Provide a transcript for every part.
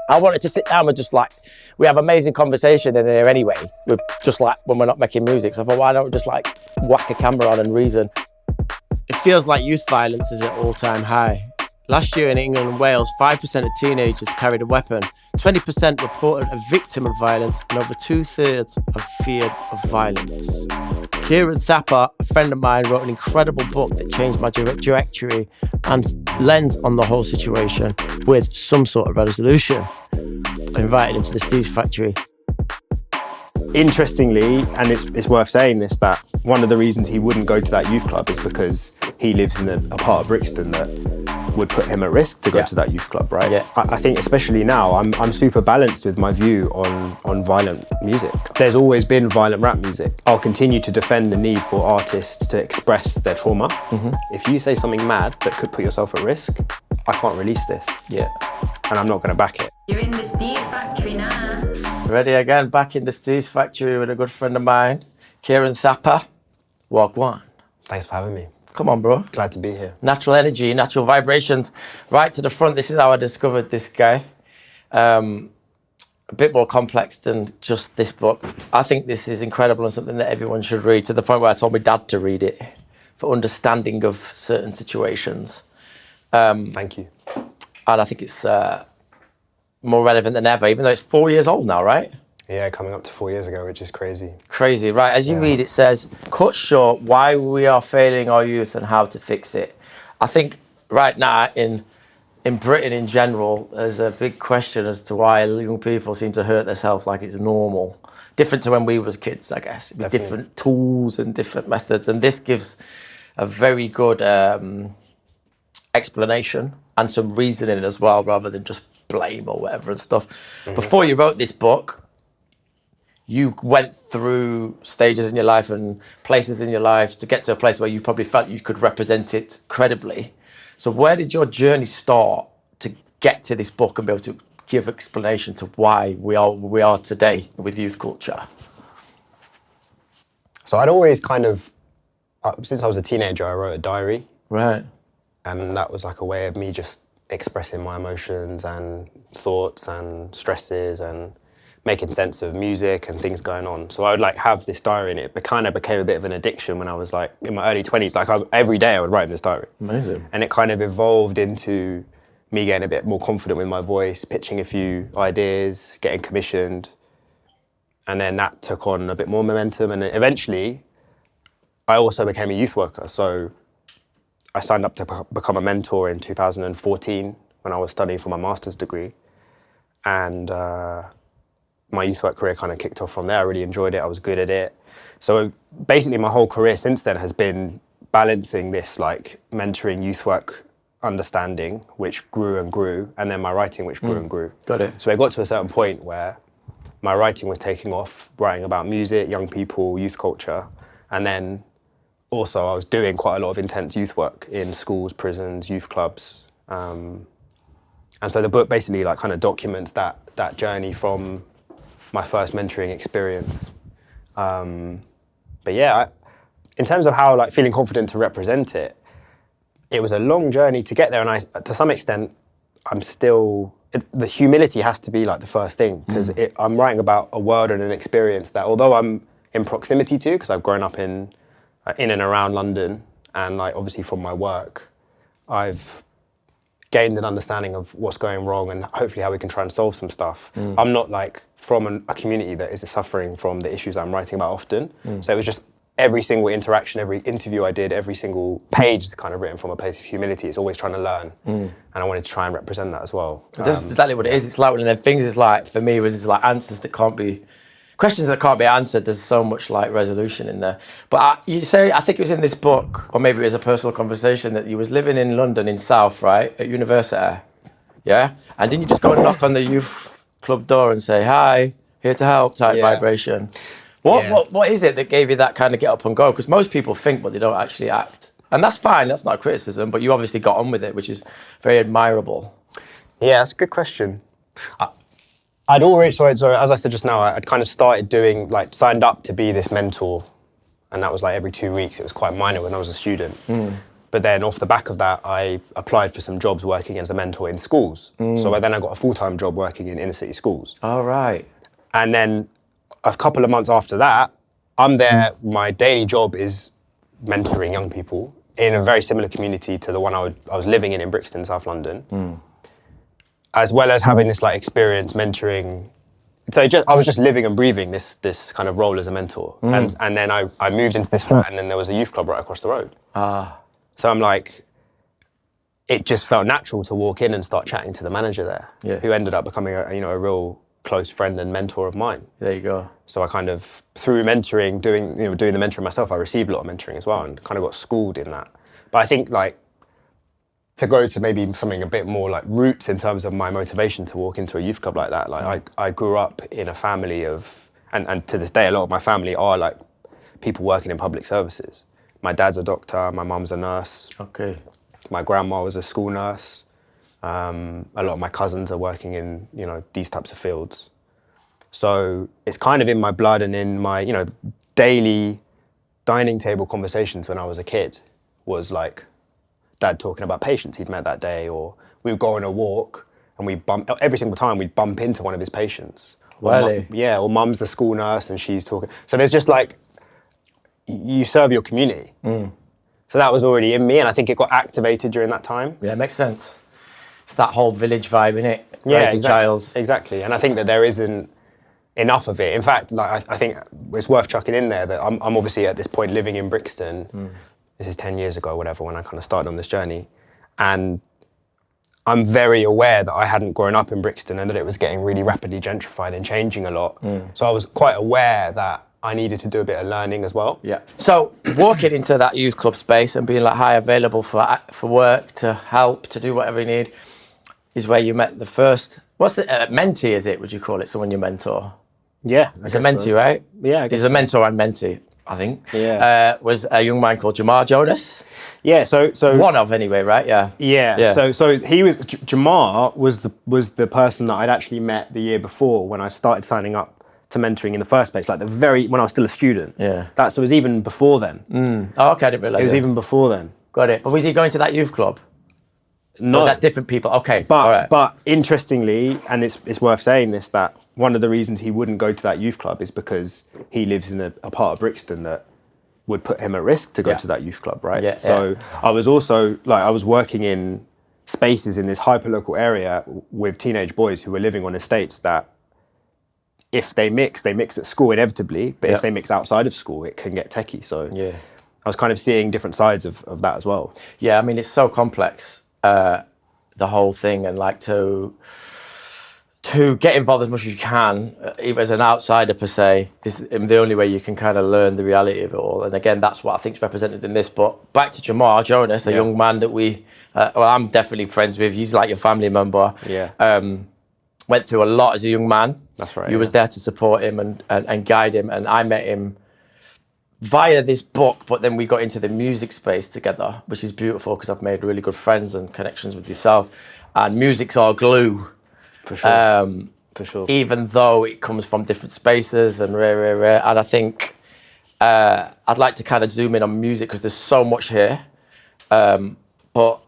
I wanted to sit down and just like, we have amazing conversation in here anyway. We're just like, when we're not making music. So I thought, why don't we just like whack a camera on and reason? It feels like youth violence is at all-time high. Last year in England and Wales, 5% of teenagers carried a weapon, 20% reported a victim of violence, and over 2/3 have feared of violence. Ciaran Thapar, a friend of mine, wrote an incredible book that changed my trajectory and lens on the whole situation with some sort of resolution. I invited him to the Steeze Factory. Interestingly, and it's worth saying this, that one of the reasons he wouldn't go to that youth club is because he lives in a part of Brixton that would put him at risk to go to that youth club, right? Yeah. I think especially now, I'm super balanced with my view on violent music. There's always been violent rap music. I'll continue to defend the need for artists to express their trauma. If you say something mad that could put yourself at risk, I can't release this. Yeah. And I'm not gonna back it. You're in the Steeze Factory now. Ready again, back in the Steeze Factory with a good friend of mine, Ciaran Thapar. Wagwan. Thanks for having me. Come on, bro. Glad to be here. Natural energy, natural vibrations, right to the front. This is how I discovered this guy. A bit more complex than just this book. I think this is incredible and something that everyone should read, to the point where I told my dad to read it for understanding of certain situations. Thank you. And I think it's more relevant than ever, even though it's 4 years old now, right? Yeah, coming up to 4 years ago, which is crazy. Crazy, right? As you read, it says, cut short, why we are failing our youth and how to fix it. I think right now in Britain in general, there's a big question as to why young people seem to hurt themselves like it's normal. Different to when we was kids, I guess. With different tools and different methods. And this gives a very good explanation and some reasoning as well, rather than just blame or whatever and stuff. Before you wrote this book, you went through stages in your life and places in your life to get to a place where you probably felt you could represent it credibly. So where did your journey start to get to this book and be able to give explanation to why we are today with youth culture? So I'd always kind of, since I was a teenager, I wrote a diary. Right. And that was like a way of me just expressing my emotions and thoughts and stresses and making sense of music and things going on. So I would like have this diary, and it kind of became a bit of an addiction when I was like in my early 20s. Like every day I would write in this diary. Amazing. And it kind of evolved into me getting a bit more confident with my voice, pitching a few ideas, getting commissioned. And then that took on a bit more momentum. And eventually I also became a youth worker. So I signed up to become a mentor in 2014 when I was studying for my master's degree. And my youth work career kind of kicked off from there. I really enjoyed it. I was good at it. So basically my whole career since then has been balancing this like mentoring youth work understanding, which grew and grew, and then my writing, which grew and grew. Got it. So it got to a certain point where my writing was taking off, writing about music, young people, youth culture. And then also I was doing quite a lot of intense youth work in schools, prisons, youth clubs. And so the book basically like kind of documents that journey from my first mentoring experience. But yeah, in terms of how like feeling confident to represent it, it was a long journey to get there. And to some extent, I'm still, the humility has to be like the first thing, because I'm writing about a world and an experience that, although I'm in proximity to, because I've grown up in and around London, and like obviously from my work, I've gained an understanding of what's going wrong and hopefully how we can try and solve some stuff. I'm not like from a community that is suffering from the issues I'm writing about often. So it was just every single interaction, every interview I did, every single page is kind of written from a place of humility. It's always trying to learn. And I wanted to try and represent that as well. That's exactly what it is. It's like one of them things, is like, for me, it's like answers that can't be, questions that can't be answered. There's so much like resolution in there. But you say, I think it was in this book, or maybe it was a personal conversation, that you was living in London in South, right, at university, yeah? And didn't you just go and knock on the youth club door and say, hi, here to help type vibration? What is it that gave you that kind of get up and go? Because most people think, but they don't actually act. And that's fine, that's not a criticism, but you obviously got on with it, which is very admirable. Yeah, that's a good question. I'd already, so as I said just now, I'd kind of started doing, like, signed up to be this mentor, and that was like every 2 weeks. It was quite minor when I was a student. But But then off the back of that, I applied for some jobs working as a mentor in schools. So then I got a full-time job working in inner city schools. All right. And then a couple of months after that, I'm there. My daily job is mentoring young people in a very similar community to the one I was living in Brixton, South London, as well as having this like experience mentoring. So I was just living and breathing this kind of role as a mentor. And then I moved into this flat, and then there was a youth club right across the road. So I'm like, it just felt natural to walk in and start chatting to the manager there, who ended up becoming a real close friend and mentor of mine. There you go. So I kind of, through mentoring, doing the mentoring myself, I received a lot of mentoring as well, and kind of got schooled in that. But I think like, to go to maybe something a bit more like roots in terms of my motivation to walk into a youth club like that, like I grew up in a family of, and to this day, a lot of my family are like people working in public services. My dad's a doctor, my mum's a nurse. Okay. My grandma was a school nurse. A lot of my cousins are working in, these types of fields. So it's kind of in my blood and in my, daily dining table conversations when I was a kid was like dad talking about patients he'd met that day, or we would go on a walk and every single time we'd bump into one of his patients. Really? Or mum's the school nurse and she's talking. So there's just like, you serve your community. So that was already in me, and I think it got activated during that time. Yeah, it makes sense. It's that whole village vibe, innit? Yeah, Raising child. Exactly. And I think that there isn't enough of it. In fact, like I think it's worth chucking in there that I'm obviously at this point living in Brixton. This is 10 years ago, whatever, when I kind of started on this journey. And I'm very aware that I hadn't grown up in Brixton and that it was getting really rapidly gentrified and changing a lot. So I was quite aware that I needed to do a bit of learning as well. Yeah. So walking into that youth club space and being like, hi, available for work, to help, to do whatever you need, is where you met the first, what's the, mentee is it, would you call it, someone you mentor? Yeah. It's a mentee, right? Yeah, I guess He's a mentor and mentee, I think. Yeah. Was a young man called Jamar Jonas. Yeah, so one of anyway, right? Yeah. Yeah. So he was Jamar was the person that I'd actually met the year before when I started signing up to mentoring in the first place, like when I was still a student. Yeah. So it was even before then. Oh, okay, I didn't realise. It was even before then. Got it. But was he going to that youth club? No. Or was that different people? Okay. But interestingly, and it's worth saying this, that one of the reasons he wouldn't go to that youth club is because he lives in a part of Brixton that would put him at risk to go to that youth club, right? Yeah. So I was also, I was working in spaces in this hyperlocal area with teenage boys who were living on estates that if they mix at school inevitably, but if they mix outside of school, it can get techie. So I was kind of seeing different sides of that as well. Yeah, I mean, it's so complex, the whole thing, and like to get involved as much as you can, even as an outsider per se, is the only way you can kind of learn the reality of it all. And again, that's what I think is represented in this. But back to Jamar Jonas, a young man that I'm definitely friends with. He's like your family member. Yeah. Went through a lot as a young man. That's right. You was there to support him and guide him. And I met him via this book, but then we got into the music space together, which is beautiful because I've made really good friends and connections with yourself. And music's our glue. For sure. For sure. Even though it comes from different spaces and rare. And I think I'd like to kind of zoom in on music because there's so much here. But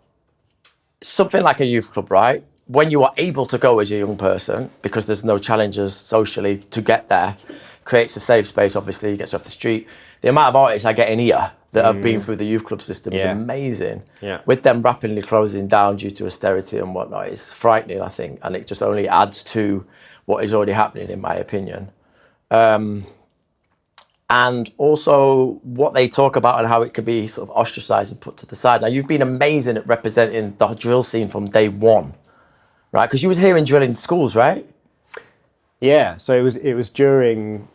something like a youth club, right? When you are able to go as a young person, because there's no challenges socially to get there, creates a safe space, obviously, gets you off the street. The amount of artists I get in here that have been through the youth club system is amazing. Yeah. With them rapidly closing down due to austerity and whatnot, it's frightening, I think, and it just only adds to what is already happening, in my opinion. And also what they talk about and how it could be sort of ostracized and put to the side. Now, you've been amazing at representing the drill scene from day one. Right, because you was here in drilling schools, right? Yeah, so it was during,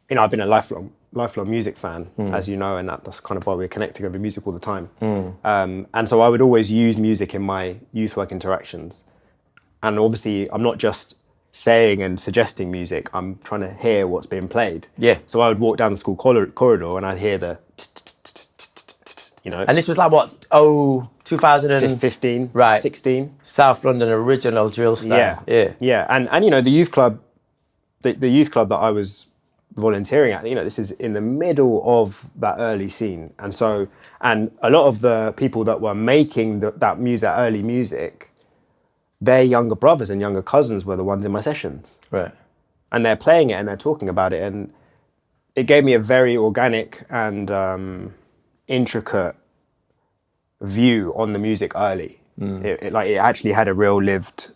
I've been a lifelong music fan, as you know, and that's kind of why we're connecting over music all the time. And so I would always use music in my youth work interactions. And obviously, I'm not just saying and suggesting music, I'm trying to hear what's being played. Yeah. So I would walk down the school corridor and I'd hear the, And this was like what, 2015, right, 16, South London original drill style. Yeah. And the youth club, the youth club that I was volunteering at, this is in the middle of that early scene. And a lot of the people that were making that music, early music, their younger brothers and younger cousins were the ones in my sessions. Right. And they're playing it and they're talking about it. And it gave me a very organic and intricate view on the music early. It actually had a real lived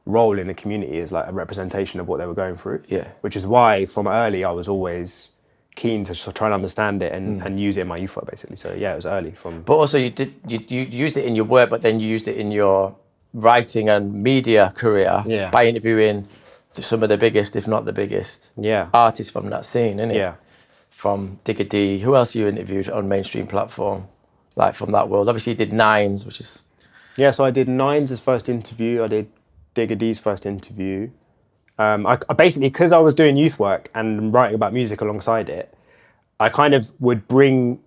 role in the community as like a representation of what they were going through. Yeah. Which is why from early I was always keen to try and understand it and use it in my youth work basically. So yeah, it was early from. But also you used it in your work, but then you used it in your writing and media career by interviewing some of the biggest, if not the biggest, artists from that scene, innit? Yeah. From Digga D. Who else you interviewed on mainstream platform, like from that world? Obviously you did Nines, which is... Yeah, so I did Nines' first interview. I did Digga D's first interview. I basically, because I was doing youth work and writing about music alongside it, I kind of would bring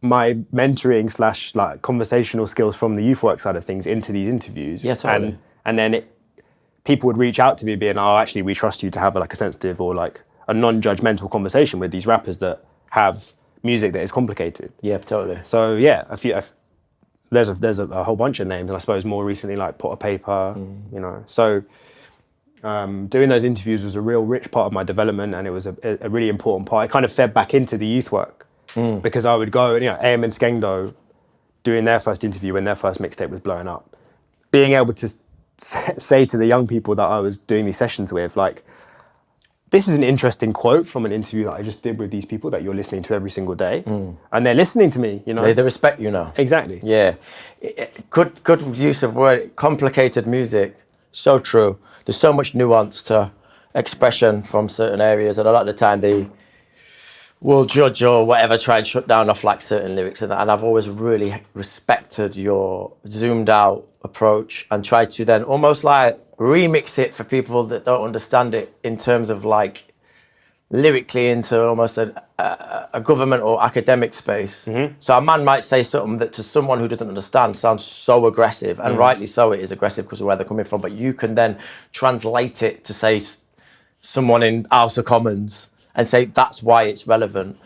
my mentoring / like conversational skills from the youth work side of things into these interviews. Yes, totally. And then people would reach out to me being, oh, actually, we trust you to have a sensitive or like a non-judgmental conversation with these rappers that have music that is complicated. Yeah, totally. So yeah, there's a whole bunch of names, and I suppose more recently like Potter Paper, So doing those interviews was a real rich part of my development, and it was a really important part. It kind of fed back into the youth work because I would go, AM and Skengdo doing their first interview when their first mixtape was blowing up, being able to say to the young people that I was doing these sessions with, like, this is an interesting quote from an interview that I just did with these people that you're listening to every single day. And they're listening to me, They respect you now. Exactly. Yeah. Good use of word. Complicated music. So true. There's so much nuance to expression from certain areas, and a lot of the time they will judge or whatever, try and shut down off like certain lyrics and that. And I've always really respected your zoomed out approach and tried to then almost like remix it for people that don't understand it in terms of like lyrically into almost a government or academic space. So a man might say something that to someone who doesn't understand sounds so aggressive, and rightly so, it is aggressive because of where they're coming from, but you can then translate it to say someone in House of Commons and say that's why it's relevant.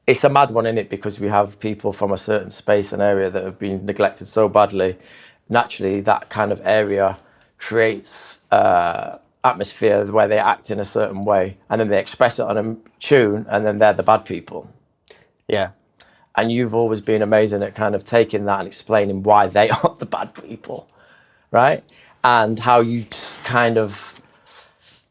It's a mad one, in it, because we have people from a certain space and area that have been neglected so badly. Naturally, that kind of area creates atmosphere where they act in a certain way, and then they express it on a tune, and then they're the bad people. Yeah. And you've always been amazing at kind of taking that and explaining why they are the bad people, right? And how you kind of,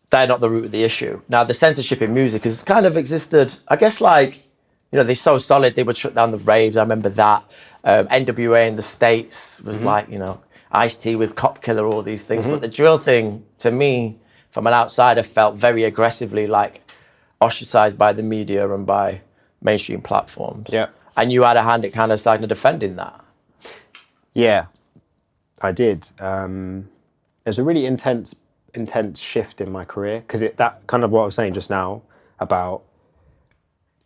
they're not the root of the issue. Now, the censorship in music has kind of existed, I guess, like, they're so solid, they would shut down the raves. I remember that. NWA in the States was like, Ice-T with Cop Killer, all these things. But the drill thing, to me, from an outsider, felt very aggressively like ostracized by the media and by mainstream platforms. Yeah. And you had a hand at kind of starting to defending that. Yeah, I did. There's a really intense shift in my career, because that kind of what I was saying just now about,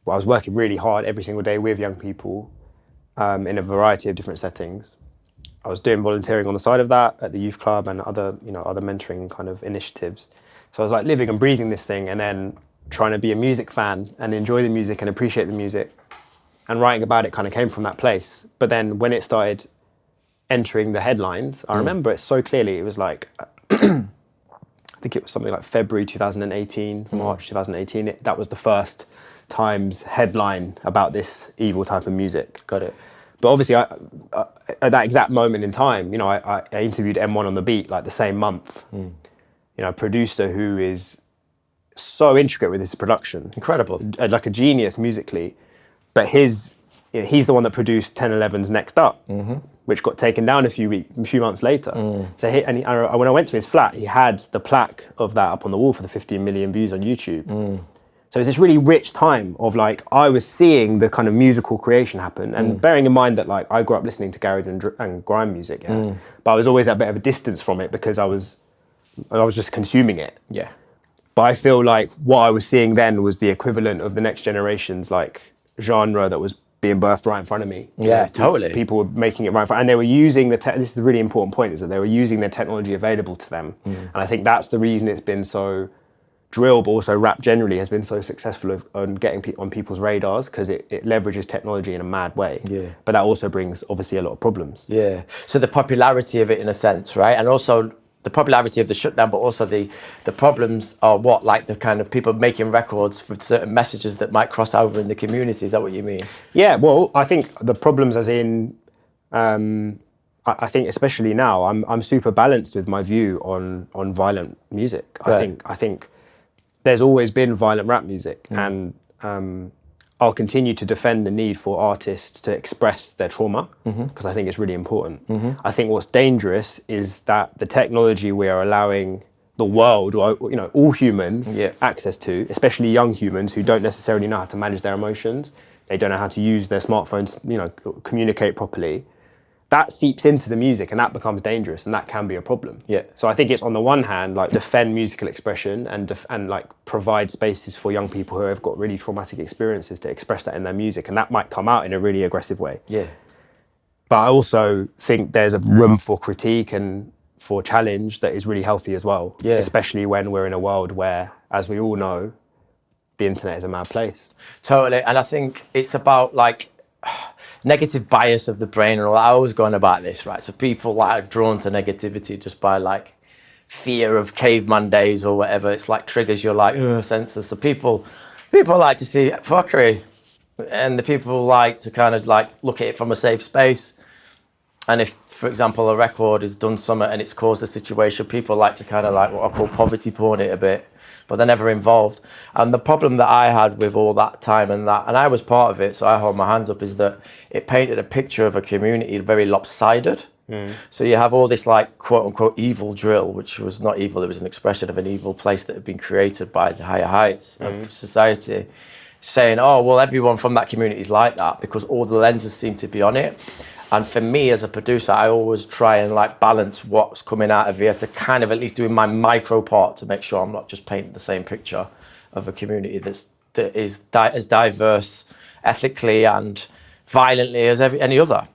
I was working really hard every single day with young people in a variety of different settings. I was doing volunteering on the side of that at the youth club and other mentoring kind of initiatives. So I was like living and breathing this thing, and then trying to be a music fan and enjoy the music and appreciate the music. And writing about it kind of came from that place. But then when it started entering the headlines, I remember it so clearly. It was like, I think it was something like February 2018, March 2018. That was the first Times headline about this evil type of music. Got it. But obviously, at that exact moment in time, I interviewed M1 on the Beat like the same month. A producer who is so intricate with his production. Incredible. Like a genius musically. But he's the one that produced 1011's Next Up, which got taken down a few months later. So when I went to his flat, he had the plaque of that up on the wall for the 15 million views on YouTube. So it's this really rich time of like, I was seeing the kind of musical creation happen, and bearing in mind that like I grew up listening to garage and grime music, but I was always at a bit of a distance from it because I was just consuming it. Yeah. But I feel like what I was seeing then was the equivalent of the next generation's like genre that was being birthed right in front of me. Yeah, totally. People were making it right in front, and they were using this is a really important point, is that they were using the technology available to them. And I think that's the reason it's been so drill, but also rap generally, has been so successful on getting on people's radars because it leverages technology in a mad way. Yeah. But that also brings obviously a lot of problems. Yeah. So the popularity of it in a sense, right? And also the popularity of the shutdown, but also the problems are what, like the kind of people making records for certain messages that might cross over in the community. Is that what you mean? Yeah, well, I think the problems as in, I think especially now, I'm super balanced with my view on violent music. Right. I think there's always been violent rap music, and I'll continue to defend the need for artists to express their trauma because I think it's really important. I think what's dangerous is that the technology we are allowing the world, or all humans, access to, especially young humans who don't necessarily know how to manage their emotions, they don't know how to use their smartphones, communicate properly. That seeps into the music and that becomes dangerous, and that can be a problem. Yeah. So I think it's on the one hand, like defend musical expression and like provide spaces for young people who have got really traumatic experiences to express that in their music, and that might come out in a really aggressive way. Yeah. But I also think there's a room for critique and for challenge that is really healthy as well. Yeah. Especially when we're in a world where, as we all know, the internet is a mad place. Totally. And I think it's about like negative bias of the brain and all that. I always go on about this, right? So people like are drawn to negativity just by like fear of caveman days or whatever. It's like triggers your like senses. So people like to see fuckery, and the people like to kind of like look at it from a safe space. And if, for example, a record has done something and it's caused a situation, people like to kind of like what I call poverty porn it a bit, but they're never involved. And the problem that I had with all that time and I was part of it, so I hold my hands up, is that it painted a picture of a community very lopsided. So you have all this like quote unquote evil drill, which was not evil, it was an expression of an evil place that had been created by the higher heights of society, saying, oh, well, everyone from that community is like that because all the lenses seem to be on it. And for me as a producer, I always try and like balance what's coming out of here to kind of at least doing my micro part to make sure I'm not just painting the same picture of a community that is as diverse ethically and violently as any other.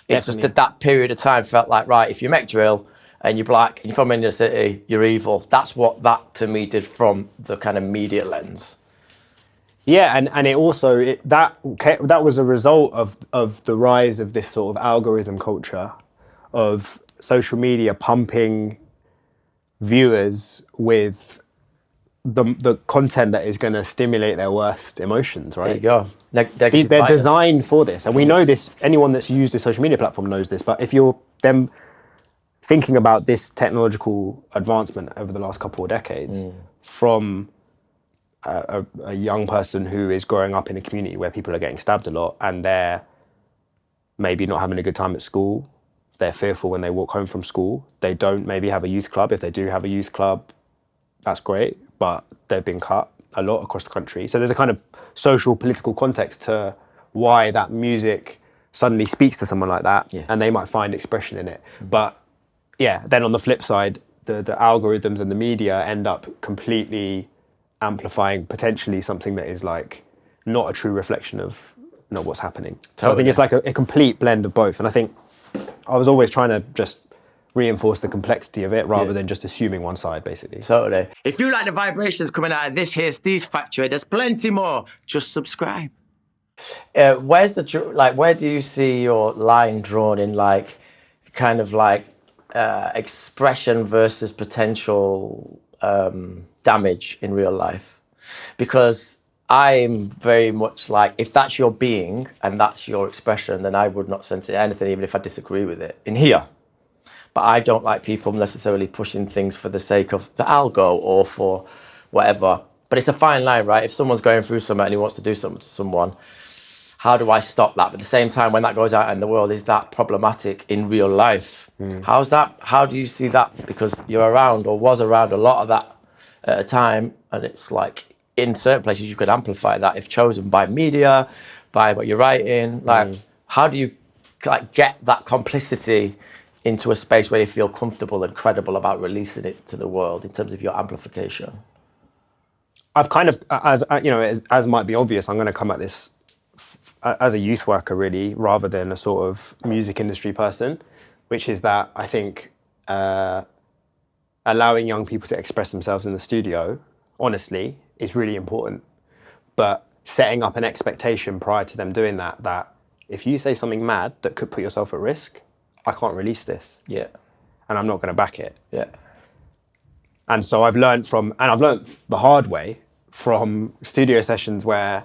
It's just that period of time felt like, right, if you make drill and you're black and you're from inner city, you're evil. That's what that to me did from the kind of media lens. Yeah, and it also that was a result of the rise of this sort of algorithm culture, of social media pumping viewers with the content that is going to stimulate their worst emotions. Right? There you go. They're designed for this, and we know this. Anyone that's used a social media platform knows this. But if you're them thinking about this technological advancement over the last couple of decades, from a young person who is growing up in a community where people are getting stabbed a lot and they're maybe not having a good time at school, they're fearful when they walk home from school, they don't maybe have a youth club. If they do have a youth club, that's great, but they've been cut a lot across the country. So there's a kind of social, political context to why that music suddenly speaks to someone like that, and they might find expression in it. But yeah, then on the flip side, the algorithms and the media end up completely amplifying potentially something that is like not a true reflection of what's happening. So I think it's like a complete blend of both. And I think I was always trying to just reinforce the complexity of it rather than just assuming one side, basically. Totally. If you like the vibrations coming out of this here Steeze Factory, there's plenty more. Just subscribe. Where do you see your line drawn in like kind of like expression versus potential damage in real life? Because I'm very much like, if that's your being and that's your expression, then I would not censor anything, even if I disagree with it in here. But I don't like people necessarily pushing things for the sake of the algo or for whatever. But it's a fine line, right? If someone's going through something and he wants to do something to someone, how do I stop that? But at the same time, when that goes out in the world, is that problematic in real life? How's that? How do you see that? Because you're around or was around a lot of that at a time, and it's like in certain places you could amplify that if chosen by media, by what you're writing. Like, how do you like get that complicity into a space where you feel comfortable and credible about releasing it to the world in terms of your amplification? I've kind of, as might be obvious, I'm going to come at this as a youth worker, really, rather than a sort of music industry person, which is that I think allowing young people to express themselves in the studio honestly, is really important. But setting up an expectation prior to them doing that if you say something mad that could put yourself at risk, I can't release this. Yeah. And I'm not going to back it. Yeah. And so I've learned the hard way from studio sessions where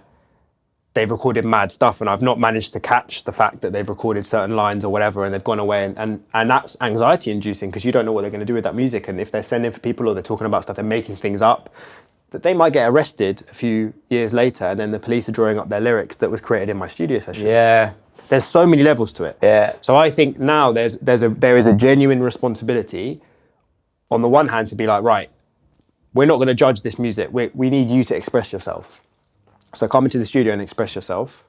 they've recorded mad stuff and I've not managed to catch the fact that they've recorded certain lines or whatever and they've gone away and that's anxiety inducing because you don't know what they're going to do with that music. And if they're sending for people or they're talking about stuff, they're making things up, that they might get arrested a few years later and then the police are drawing up their lyrics that was created in my studio session. Yeah. There's so many levels to it. Yeah. So I think now there is a genuine responsibility on the one hand to be like, right, we're not going to judge this music. We need you to express yourself. So come into the studio and express yourself,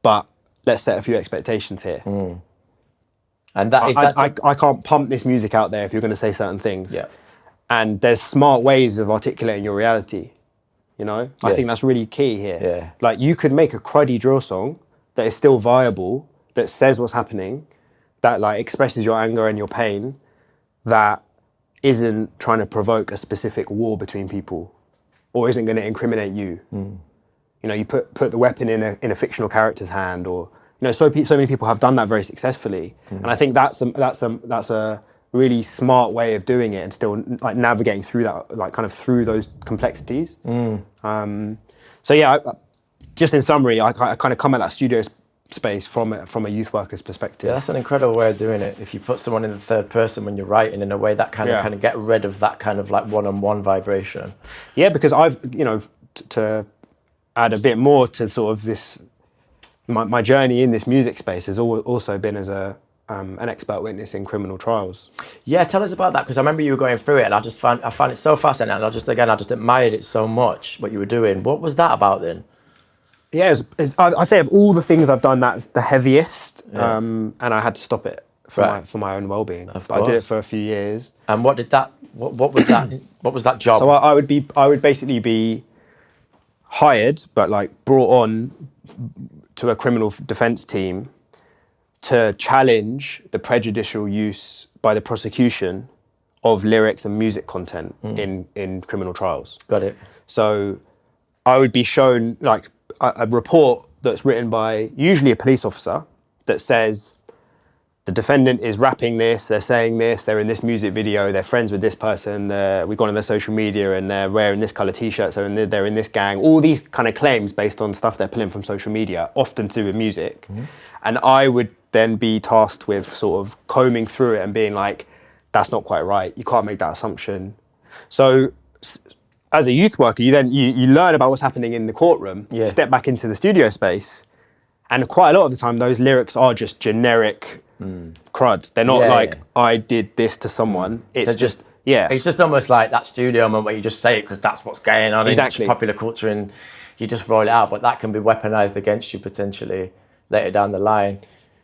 but let's set a few expectations here. Mm. And I can't pump this music out there if you're going to say certain things. Yeah. And there's smart ways of articulating your reality. You know, I think that's really key here. Yeah. Like you could make a cruddy drill song that is still viable, that says what's happening, that like expresses your anger and your pain, that isn't trying to provoke a specific war between people or isn't going to incriminate you. Mm. You know, you put the weapon in a fictional character's hand or, you know, so many people have done that very successfully. Mm. And I think that's a really smart way of doing it and still like navigating through that, like kind of through those complexities. Mm. So yeah, just in summary, I kind of come at that studio space from a youth worker's perspective. Yeah, that's an incredible way of doing it. If you put someone in the third person when you're writing in a way that kind of get rid of that kind of like one-on-one vibration. Yeah, because I've, you know, to add a bit more to sort of this, my journey in this music space has also been as an expert witness in criminal trials. Yeah, tell us about that, because I remember you were going through it and I found it so fascinating and I just admired it so much, what you were doing. What was that about then? Yeah, I'd say of all the things I've done, that's the heaviest, and I had to stop it for my own well-being. I did it for a few years. And what was that? What was that job? So I would basically be hired, but like brought on to a criminal defence team to challenge the prejudicial use by the prosecution of lyrics and music content in criminal trials. Got it. So I would be shown like a report that's written by usually a police officer that says the defendant is rapping this, they're saying this, they're in this music video, they're friends with this person, we've gone on their social media and they're wearing this colour t-shirt, so they're in this gang. All these kind of claims based on stuff they're pulling from social media, often to do with music. Mm-hmm. And I would then be tasked with sort of combing through it and being like, that's not quite right, you can't make that assumption. So as a youth worker, you learn about what's happening in the courtroom, step back into the studio space, and quite a lot of the time those lyrics are just generic crud. They're not I did this to someone. It's just It's just almost like that studio moment where you just say it because that's what's going on in popular culture and you just roll it out, but that can be weaponized against you potentially later down the line.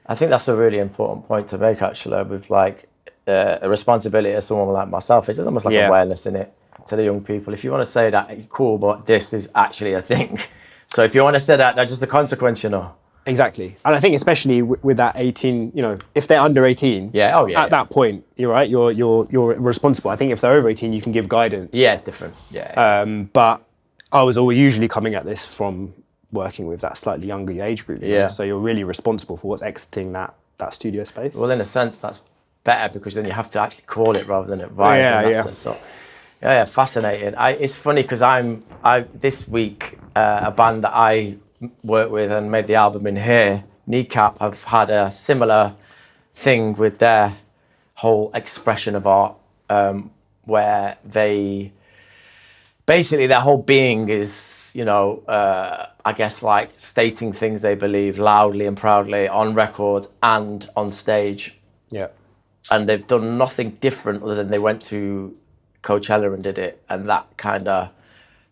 I think that's a really important point to make actually, with like a responsibility as someone like myself. It's almost like awareness in it. To the young people, if you want to say that, cool, but this is actually a thing. So if you want to say that, that's just the consequence, you know. Exactly, and I think especially with that 18, you know, if they're under 18, at that point, you're right, you're responsible. I think if they're over 18, you can give guidance. Yeah, it's different. Yeah. But I was always usually coming at this from working with that slightly younger age group. You know? So you're really responsible for what's exiting that studio space. Well, in a sense, that's better because then you have to actually call it rather than advise in that sense. So, yeah, fascinating. It's funny because this week a band that I worked with and made the album in here, Kneecap, have had a similar thing with their whole expression of art, where they basically their whole being is, you know, I guess like stating things they believe loudly and proudly on record and on stage. Yeah, and they've done nothing different other than they went to Coachella and did it, and that kind of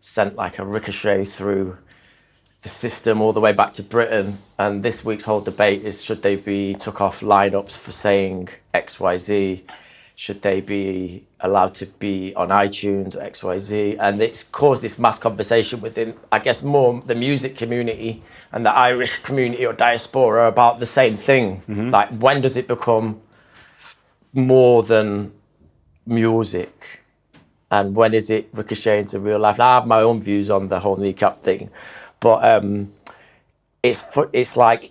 sent like a ricochet through the system all the way back to Britain. And this week's whole debate is, should they be took off lineups for saying XYZ? Should they be allowed to be on iTunes or XYZ? And it's caused this mass conversation within, I guess, more the music community and the Irish community or diaspora about the same thing. Mm-hmm. Like, when does it become more than music? and when is it ricocheting to real life? Now, I have my own views on the whole kneecap thing, but it's like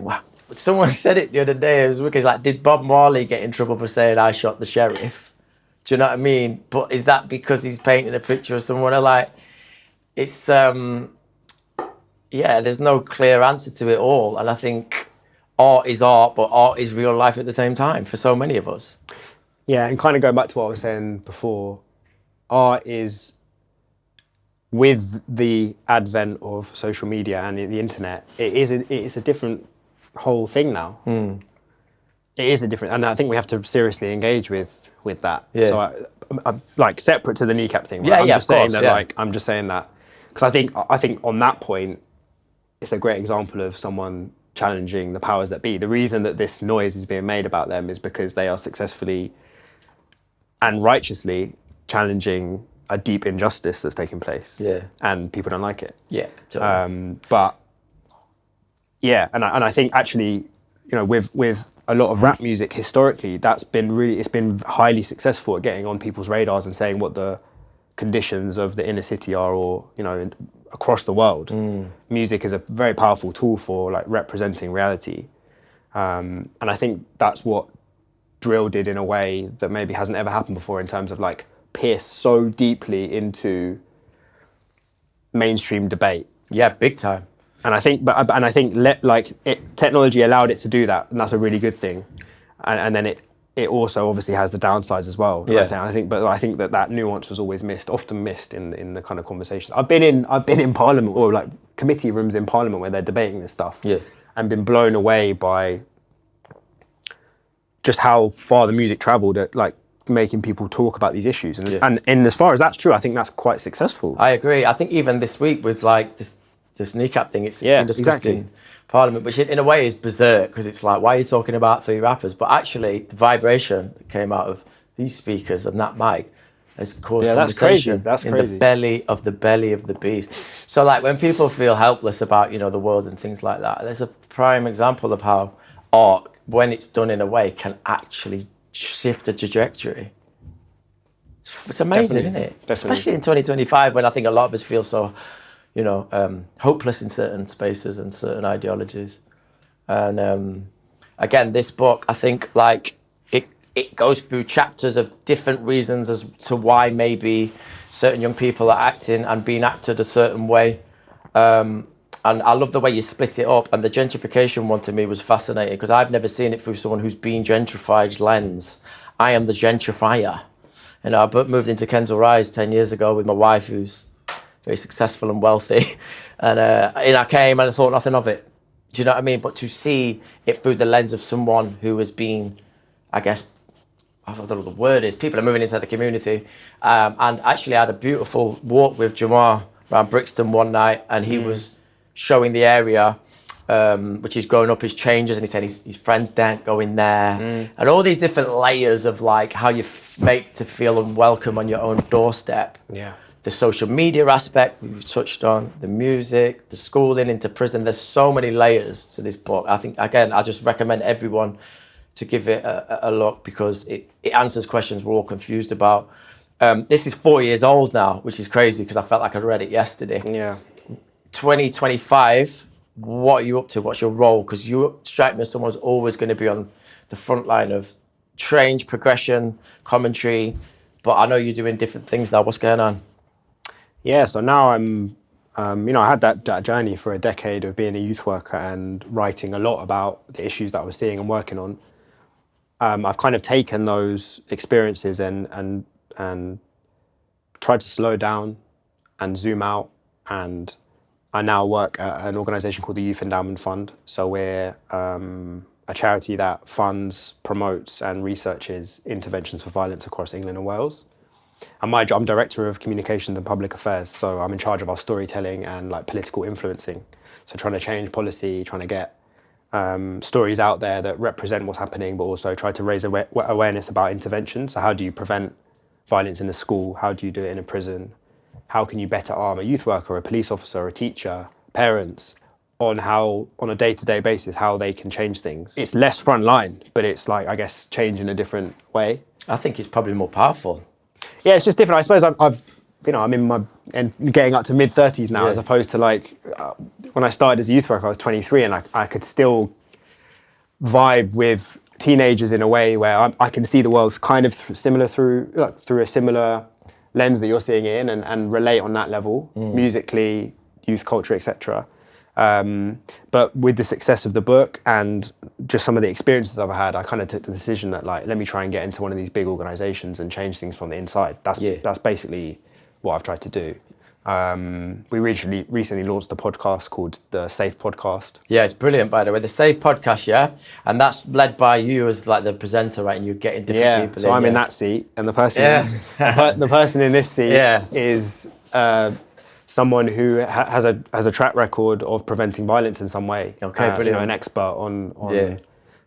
well, someone said it the other day. It was wicked. It's like, did Bob Marley get in trouble for saying I shot the sheriff? Do you know what I mean? But is that because he's painting a picture of someone? Like, it's there's no clear answer to it all, and I think art is art, but art is real life at the same time for so many of us. Yeah, and kind of going back to what I was saying before, art is, with the advent of social media and the internet, it is a different whole thing now. It is a different, and I think we have to seriously engage with that. Yeah. So I'm like separate to the kneecap thing. Right? Yeah, I'm yeah, just of saying course, that. yeah. Like, I'm just saying that because I think on that point, it's a great example of someone challenging the powers that be. The reason that this noise is being made about them is because they are successfully and righteously challenging a deep injustice that's taking place. Yeah. And people don't like it. Yeah, totally. But yeah, and I think actually, with a lot of rap music historically, it's been highly successful at getting on people's radars and saying what the conditions of the inner city are, or across the world. Music is a very powerful tool for like representing reality, and I think that's what drill did in a way that maybe hasn't ever happened before, in terms of like pierce so deeply into mainstream debate. Yeah, big time. And I think, technology allowed it to do that, and that's a really good thing. And then it also obviously has the downsides as well. Yeah. I think that nuance was always often missed in the kind of conversations. I've been in Parliament, or like committee rooms in Parliament where they're debating this stuff. Yeah. And been blown away by just how far the music travelled at like making people talk about these issues. And as far as that's true, I think that's quite successful. I agree. I think even this week with like this kneecap thing, it's been discussed in Parliament, which in a way is berserk, because it's like, why are you talking about 3 rappers? But actually, the vibration that came out of these speakers and that mic has caused conversation in the belly of the beast. So like when people feel helpless about the world and things like that, there's a prime example of how art, when it's done in a way, can actually shift a trajectory. It's amazing, Definitely. isn't it? Definitely. Especially in 2025, when I think a lot of us feel so hopeless in certain spaces and certain ideologies. And again, this book, I think, like, it goes through chapters of different reasons as to why maybe certain young people are acting and being acted a certain way. And I love the way you split it up. And the gentrification one to me was fascinating, because I've never seen it through someone who's been gentrified's lens. I am the gentrifier. And I moved into Kensal Rise 10 years ago with my wife, who's very successful and wealthy. And I came and I thought nothing of it. Do you know what I mean? But to see it through the lens of someone who has been, I guess, I don't know what the word is, people are moving inside the community. And actually I had a beautiful walk with Jamar around Brixton one night, and he was showing the area, which he's grown up, his changes, and he said his friends don't go in there. And all these different layers of like how you make to feel unwelcome on your own doorstep. Yeah. The social media aspect we've touched on, the music, the schooling into prison. There's so many layers to this book. I think, again, I just recommend everyone to give it a look, because it answers questions we're all confused about. This is 4 years old now, which is crazy, because I felt like I'd read it yesterday. Yeah. 2025, what are you up to? What's your role? Because you strike me as someone who's always going to be on the front line of change, progression, commentary, but I know you're doing different things now. What's going on? Yeah, so now I'm, I had that journey for a decade of being a youth worker and writing a lot about the issues that I was seeing and working on. I've kind of taken those experiences and tried to slow down and zoom out, and I now work at an organisation called the Youth Endowment Fund. So we're a charity that funds, promotes and researches interventions for violence across England and Wales. And my job, I'm Director of Communications and Public Affairs, so I'm in charge of our storytelling and like political influencing. So trying to change policy, trying to get stories out there that represent what's happening, but also try to raise awareness about intervention. So how do you prevent violence in a school? How do you do it in a prison? How can you better arm a youth worker, a police officer, a teacher, parents, on a day-to-day basis, how they can change things? It's less front line, but it's like, I guess, change in a different way. I think it's probably more powerful. Yeah, it's just different. I suppose I'm in my and getting up to mid-30s now, as opposed to like when I started as a youth worker, I was 23, and I could still vibe with teenagers in a way where I can see the world kind of similar through a similar lens that you're seeing it in, and relate on that level, musically, youth culture, etc. But with the success of the book and just some of the experiences I've had, I kind of took the decision that like, let me try and get into one of these big organisations and change things from the inside. That's basically what I've tried to do. We recently launched a podcast called the Safe Podcast. Yeah, it's brilliant, by the way. The Safe Podcast, yeah? And that's led by you as like the presenter, right? And you're getting different people so I'm in that seat, and the person the person in this seat is someone who has a track record of preventing violence in some way. Okay, brilliant. You know, an expert on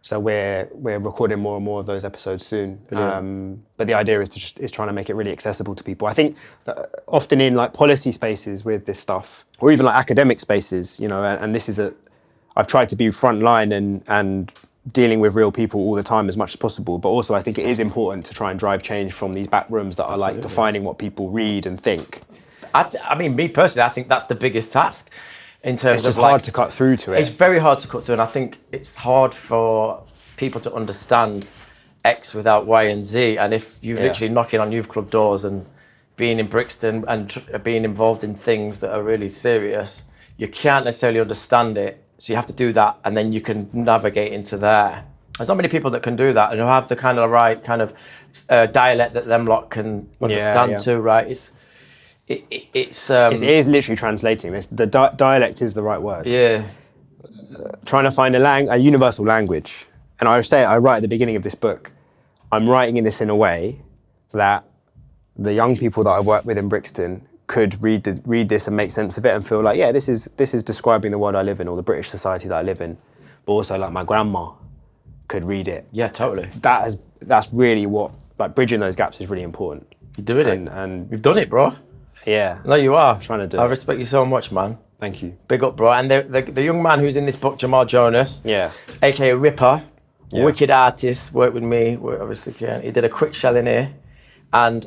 So we're recording more and more of those episodes soon. But the idea is trying to make it really accessible to people. I think that often in like policy spaces with this stuff, or even like academic spaces, you know, and this is I've tried to be frontline and dealing with real people all the time as much as possible. But also I think it is important to try and drive change from these back rooms that are like defining what people read and think. I mean, me personally, I think that's the biggest task. In terms it's just of like, hard to cut through to it. It's very hard to cut through, and I think it's hard for people to understand X without Y and Z. And if you're literally knocking on youth club doors and being in Brixton and being involved in things that are really serious, you can't necessarily understand it. So you have to do that, and then you can navigate into there. There's not many people that can do that and who have the kind of right kind of dialect that them lot can understand too, right? It is literally translating this. The dialect is the right word. Yeah. Trying to find a universal language. And I write at the beginning of this book, I'm writing in this in a way that the young people that I work with in Brixton could read this and make sense of it and feel like, yeah, this is describing the world I live in, or the British society that I live in. But also like my grandma could read it. Yeah, totally. That's really what, like, bridging those gaps is really important. You're doing it. And you've done it, bro. Yeah. No, you are. I'm trying to do it. I respect you so much, man. Thank you. Big up, bro. And the young man who's in this book, Jamal Jonas, aka Ripper, wicked artist, worked with me, obviously. He did a quick shell in here, and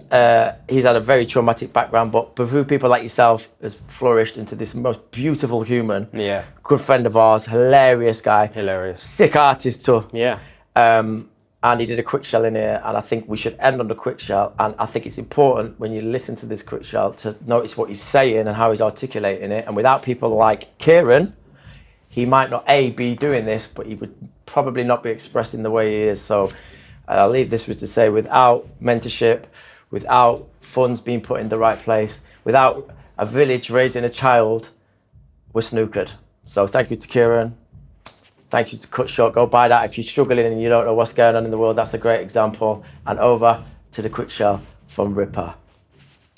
he's had a very traumatic background, but through people like yourself, has flourished into this most beautiful human. Yeah. Good friend of ours, hilarious guy. Hilarious. Sick artist too. Yeah. And he did a quick shell in here, and I think we should end on the quick shell. And I think it's important when you listen to this quick shell to notice what he's saying and how he's articulating it. And without people like Ciaran, he might not be doing this, but he would probably not be expressing the way he is. So I'll leave this with to say, without mentorship, without funds being put in the right place, without a village raising a child, we're snookered. So thank you to Ciaran. Thank you to Cut Short. Go buy that if you're struggling and you don't know what's going on in the world. That's a great example. And over to the quick shell from Ripper.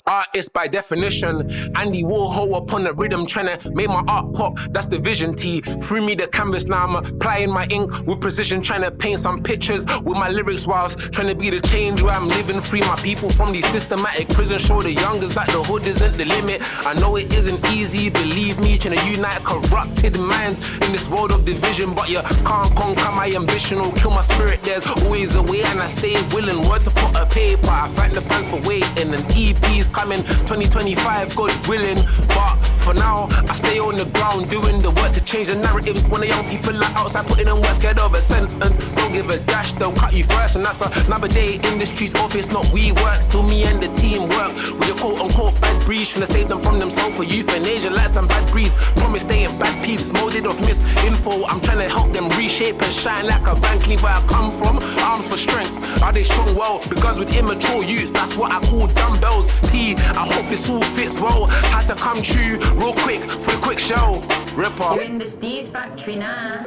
Artist by definition, Andy Warhol upon the rhythm, trying to make my art pop, that's the vision T. Threw me the canvas, now I'm applying my ink with precision, trying to paint some pictures with my lyrics whilst trying to be the change where I'm living, free my people from these systematic prisons, show the youngers that the hood isn't the limit. I know it isn't easy, believe me, trying to unite corrupted minds in this world of division, but you can't conquer my ambition or kill my spirit. There's always a way and I stay willing, word to put a paper, I thank the fans for waiting, and EP's coming 2025, God willing. But for now, I stay on the ground doing the work to change the narratives. When the young people are outside putting in work, scared of a sentence. Don't give a dash, they'll cut you first. And that's another day in the streets, office, not we work. Still me and the team work with a quote unquote bad breeze, trying to save them from themselves for euthanasia like some bad breeze. Promise they ain't bad peeps, molded of misinfo. I'm trying to help them reshape and shine like a Van Cleef where I come from. Arms for strength, are they strong? Well, because with immature youths, that's what I call dumbbells. I hope this all fits well. Had to come true real quick for the quick show. Ripper. You're in the Steeze Factory now.